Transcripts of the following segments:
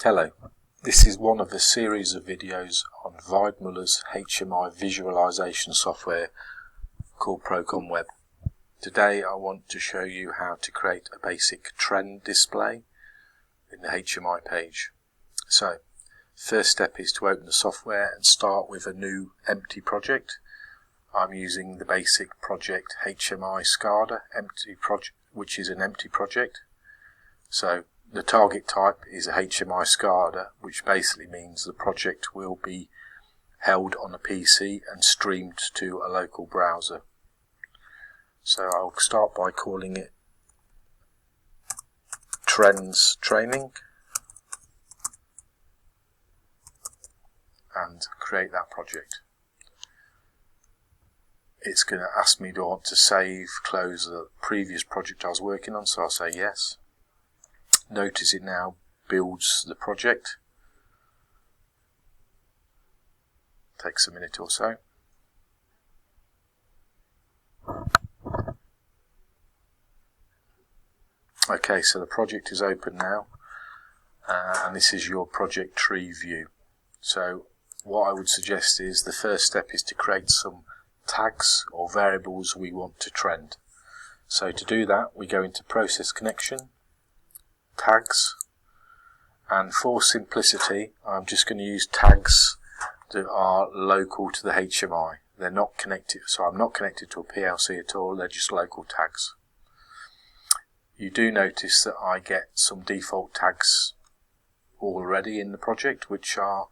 Hello, this is one of a series of videos on Weidmuller's HMI Visualization software called ProconWeb. Today I want to show you how to create a basic trend display in the HMI page. So, first step is to open the software and start with a new empty project. I'm using the basic project HMI SCADA empty project, which is an empty project. So the target type is a HMI SCADA, which basically means the project will be held on a PC and streamed to a local browser. So I'll start by calling it Trends Training and create that project. It's going to ask me, do I want to save, close the previous project I was working on, so I'll say yes. Notice it now builds the project. Takes a minute or so. Okay, so the project is open now, and this is your project tree view. So what I would suggest is the first step is to create some tags or variables we want to trend. So to do that, we go into Process Connection, Tags, and for simplicity I'm just going to use tags that are local to the HMI. They're not connected, so I'm not connected to a PLC at all, they're just local tags. You do notice that I get some default tags already in the project which are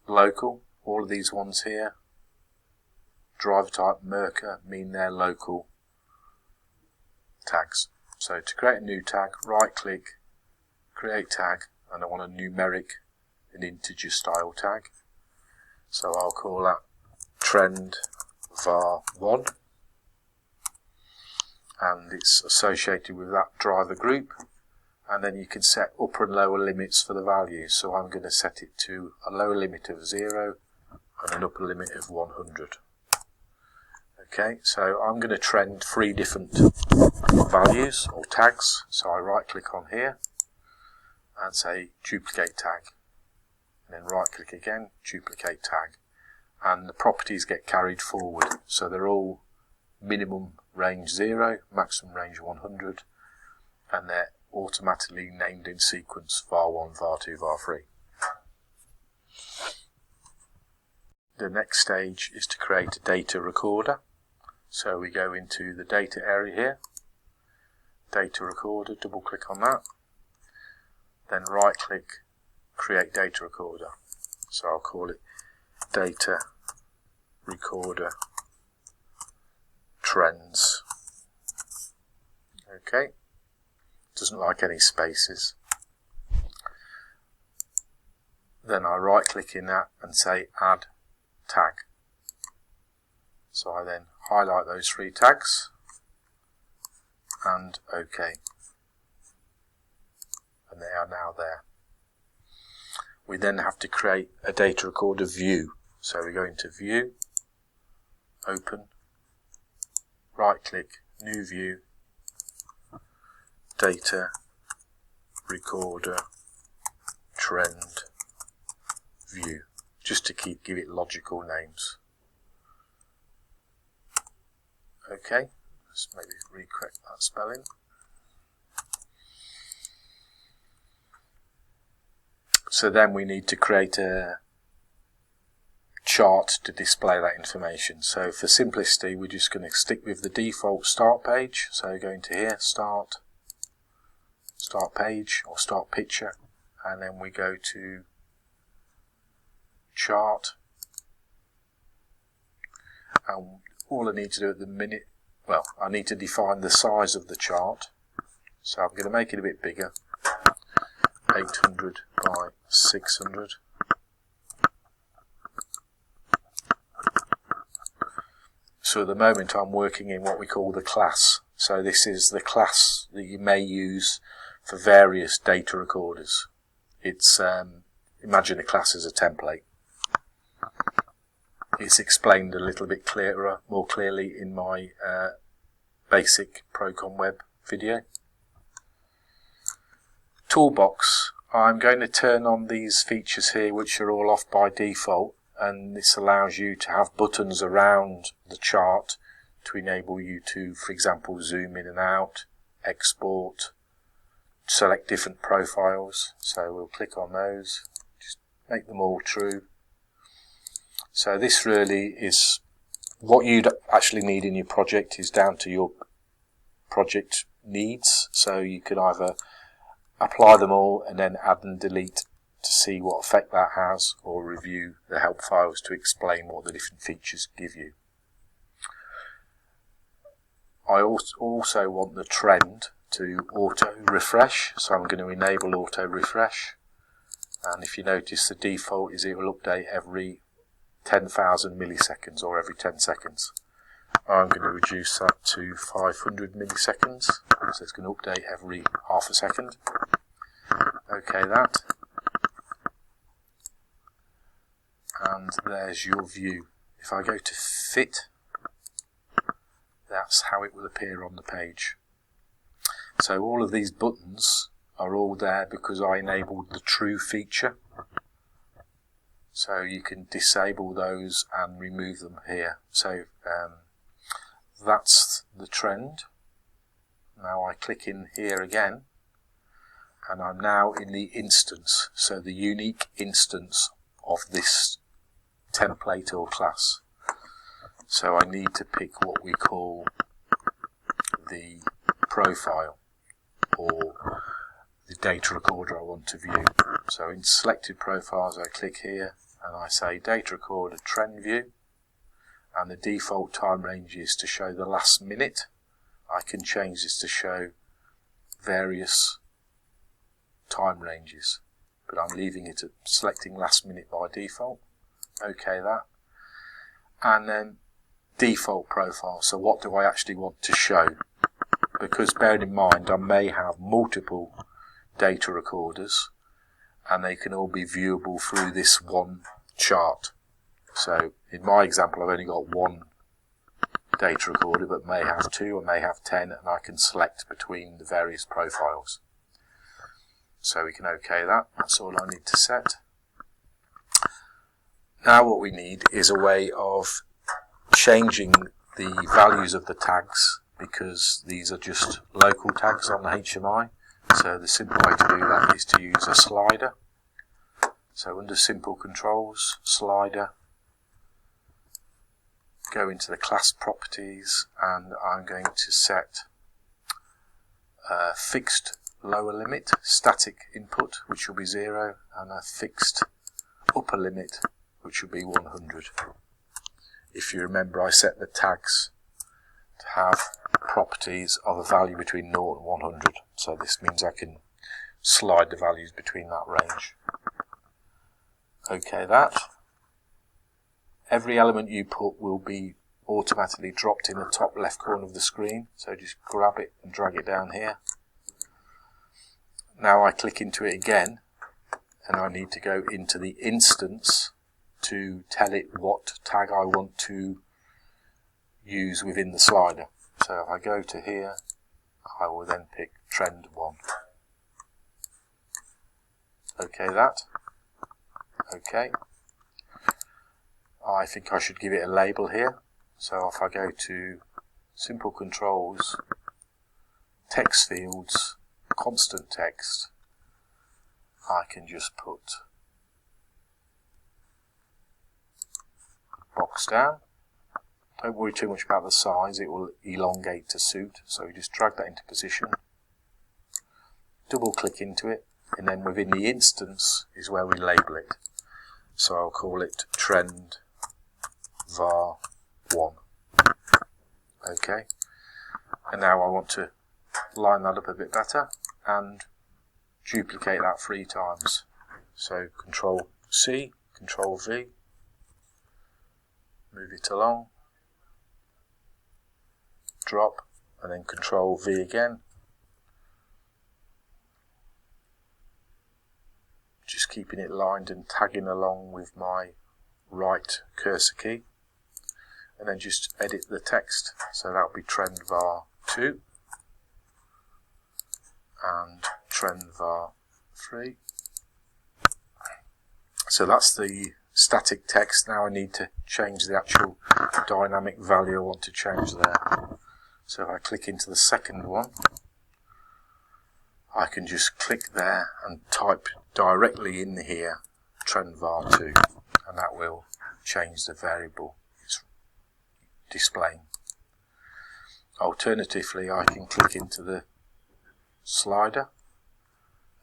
local. All of these ones here, driver type, Merca, mean they're local tags. So to create a new tag, right click, create tag, and I want a numeric, an integer style tag. So I'll call that trend var1, and it's associated with that driver group. And then you can set upper and lower limits for the values. So I'm going to set it to a lower limit of 0 and an upper limit of 100. Okay, so I'm going to trend 3 different values or tags. So I right click on here and say duplicate tag, and then right click again, duplicate tag, and the properties get carried forward. So they're all minimum range 0, maximum range 100, and they're automatically named in sequence var1, var2, var3. The next stage is to create a data recorder. So we go into the data area here, data recorder, double click on that, then right click, create data recorder. So I'll call it data recorder trends. Okay, doesn't like any spaces. Then I right click in that and say add tag. So I then highlight those 3 tags and OK, and they are now there. We then have to create a data recorder view. So we go into View, Open, right click, New View, Data Recorder Trend View, just to give it logical names. Okay, let's maybe recorrect that spelling. So then we need to create a chart to display that information. So for simplicity, we're just going to stick with the default start page. So go into here, start page or start picture, and then we go to chart, and all I need to do at the minute, well, I need to define the size of the chart. So I'm going to make it a bit bigger, 800 by 600. So at the moment I'm working in what we call the class. So this is the class that you may use for various data recorders. It's imagine a class as a template. It's explained a little bit more clearly in my basic ProconWeb video. Toolbox, I'm going to turn on these features here which are all off by default, and this allows you to have buttons around the chart to enable you to, for example, zoom in and out, export, select different profiles. So we'll click on those, just make them all true. So this really is what you'd actually need in your project, is down to your project needs. So you can either apply them all and then add and delete to see what effect that has, or review the help files to explain what the different features give you. I also want the trend to auto refresh, so I'm going to enable auto refresh, and if you notice the default is it will update every 10,000 milliseconds or every 10 seconds. I'm going to reduce that to 500 milliseconds, so it's going to update every half a second. OK that, and there's your view. If I go to fit, that's how it will appear on the page. So all of these buttons are all there because I enabled the true feature. So you can disable those and remove them here. So that's the trend. Now I click in here again, and I'm now in the instance, so the unique instance of this template or class. So I need to pick what we call the profile, or the data recorder I want to view. So in selected profiles I click here and I say data recorder trend view, and the default time range is to show the last minute. I can change this to show various time ranges, but I'm leaving it at selecting last minute by default. OK that, and then default profile. So what do I actually want to show? Because bearing in mind I may have multiple data recorders and they can all be viewable through this one chart. So in my example I've only got one data recorder, but may have 2 or may have 10, and I can select between the various profiles. So we can OK that, that's all I need to set. Now what we need is a way of changing the values of the tags, because these are just local tags on the HMI. So the simple way to do that is to use a slider. So under simple controls, slider, go into the class properties, and I'm going to set a fixed lower limit, static input, which will be 0, and a fixed upper limit, which will be 100. If you remember, I set the tags to have properties of a value between 0 and 100, so this means I can slide the values between that range. OK that. Every element you put will be automatically dropped in the top left corner of the screen, so just grab it and drag it down here. Now I click into it again, and I need to go into the instance to tell it what tag I want to use within the slider. So if I go to here, I will then pick trend 1. OK that. OK. I think I should give it a label here. So if I go to simple controls, text fields, constant text, I can just put box down. Don't worry too much about the size, it will elongate to suit, so you just drag that into position, double click into it, and then within the instance is where we label it. So I'll call it trend var 1. OK, and now I want to line that up a bit better and duplicate that 3 times. So Control C, Control V, move it along, drop, and then Control V again. Just keeping it lined and tagging along with my right cursor key, and then just edit the text. So that will be trend var 2 and trend var 3. So that's the static text. Now I need to change the actual dynamic value I want to change there. So if I click into the second one, I can just click there and type directly in here trendvar2, and that will change the variable it's displaying. Alternatively, I can click into the slider,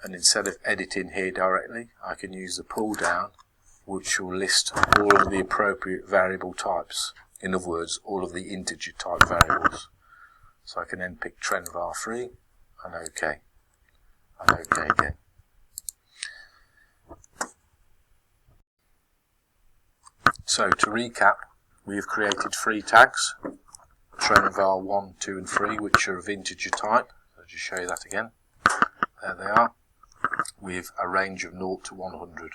and instead of editing here directly, I can use the pull down, which will list all of the appropriate variable types. In other words, all of the integer type variables. So I can then pick trendvar3 and OK, and OK again. So to recap, we have created 3 tags, trendvar1, 2 and 3, which are of integer type. I'll just show you that again. There they are, with a range of 0 to 100.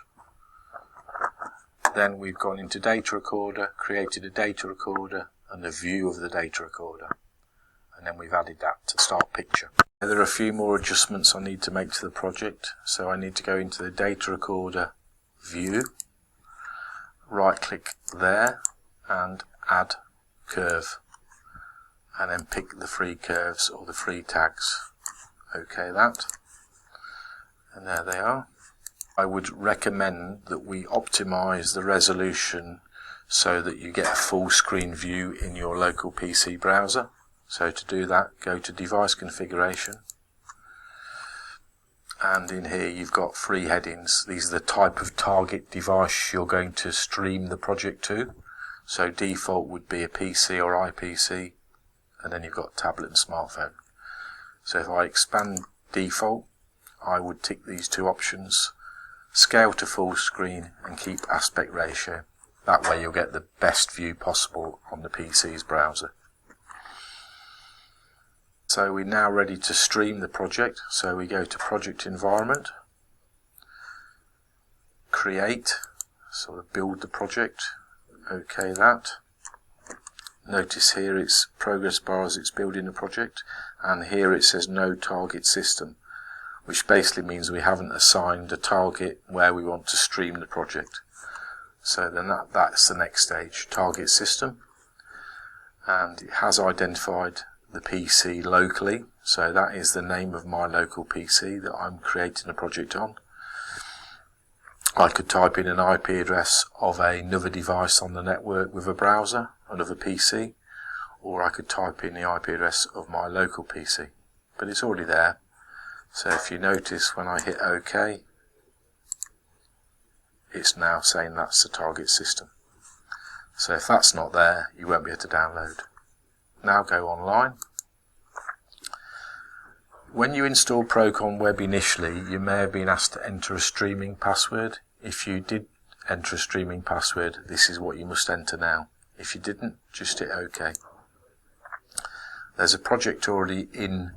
Then we've gone into data recorder, created a data recorder and a view of the data recorder. And then we've added that to start picture. There are a few more adjustments I need to make to the project. So I need to go into the data recorder view, right click there and add curve, and then pick the 3 curves or the 3 tags. OK that, and there they are. I would recommend that we optimize the resolution so that you get a full screen view in your local PC browser. So to do that, go to device configuration, and in here you've got 3 headings. These are the type of target device you're going to stream the project to. So default would be a PC or IPC, and then you've got tablet and smartphone. So if I expand default, I would tick these 2 options, scale to full screen and keep aspect ratio. That way you'll get the best view possible on the PC's browser. So we're now ready to stream the project. So we go to project environment, create, sort of build the project, OK that. Notice here it's progress bar as it's building the project, and here it says no target system, which basically means we haven't assigned a target where we want to stream the project. So then that's the next stage, target system, and it has identified the PC locally, so that is the name of my local PC that I'm creating a project on. I could type in an IP address of another device on the network with a browser, another PC, or I could type in the IP address of my local PC, but it's already there. So if you notice when I hit OK, it's now saying that's the target system. So if that's not there, you won't be able to download. Now go online. When you install ProconWeb initially, you may have been asked to enter a streaming password. If you did enter a streaming password, this is what you must enter now. If you didn't, just hit OK. There's a project already in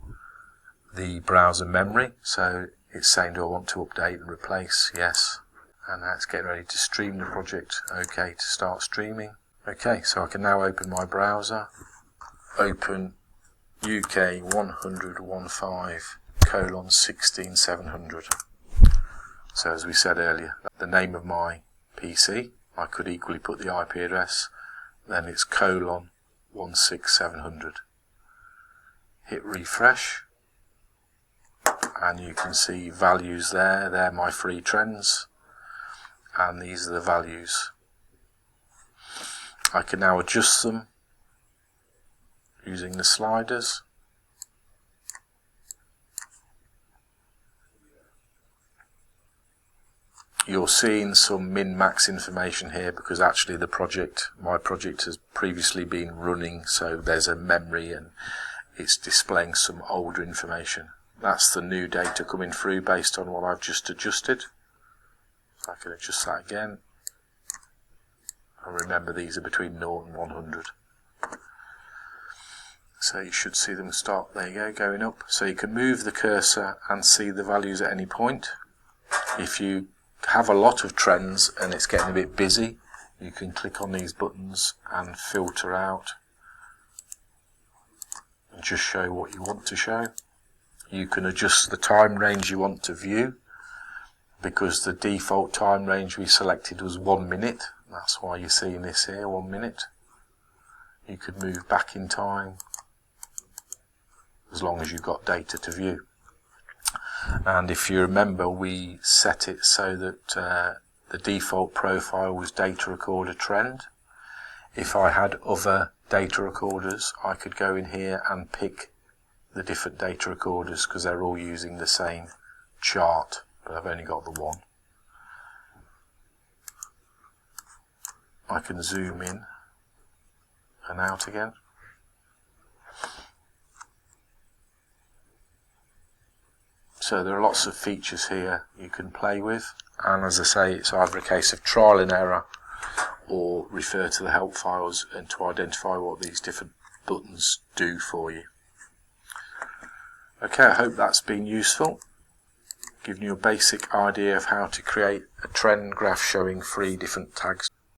the browser memory, so it's saying, do I want to update and replace? Yes. And now it's getting ready to stream the project. OK to start streaming. OK, so I can now open my browser, open UK 100.15:16700. So as we said earlier, the name of my PC, I could equally put the IP address, then it's :16700. Hit refresh, and you can see values there. They're my 3 trends, and these are the values. I can now adjust them using the sliders. You're seeing some min-max information here because actually my project has previously been running, so there's a memory and it's displaying some older information. That's the new data coming through based on what I've just adjusted. So I can adjust that again. And remember, these are between 0 and 100. So you should see them start, there you go, going up. So you can move the cursor and see the values at any point. If you have a lot of trends and it's getting a bit busy, you can click on these buttons and filter out and just show what you want to show. You can adjust the time range you want to view, because the default time range we selected was 1 minute. That's why you're seeing this here, 1 minute. You could move back in time as long as you've got data to view. And if you remember, we set it so that the default profile was data recorder trend. If I had other data recorders, I could go in here and pick the different data recorders because they're all using the same chart, but I've only got the one. I can zoom in and out again. So there are lots of features here you can play with, and as I say, it's either a case of trial and error or refer to the help files and to identify what these different buttons do for you. Okay, I hope that's been useful, giving you a basic idea of how to create a trend graph showing 3 different tags.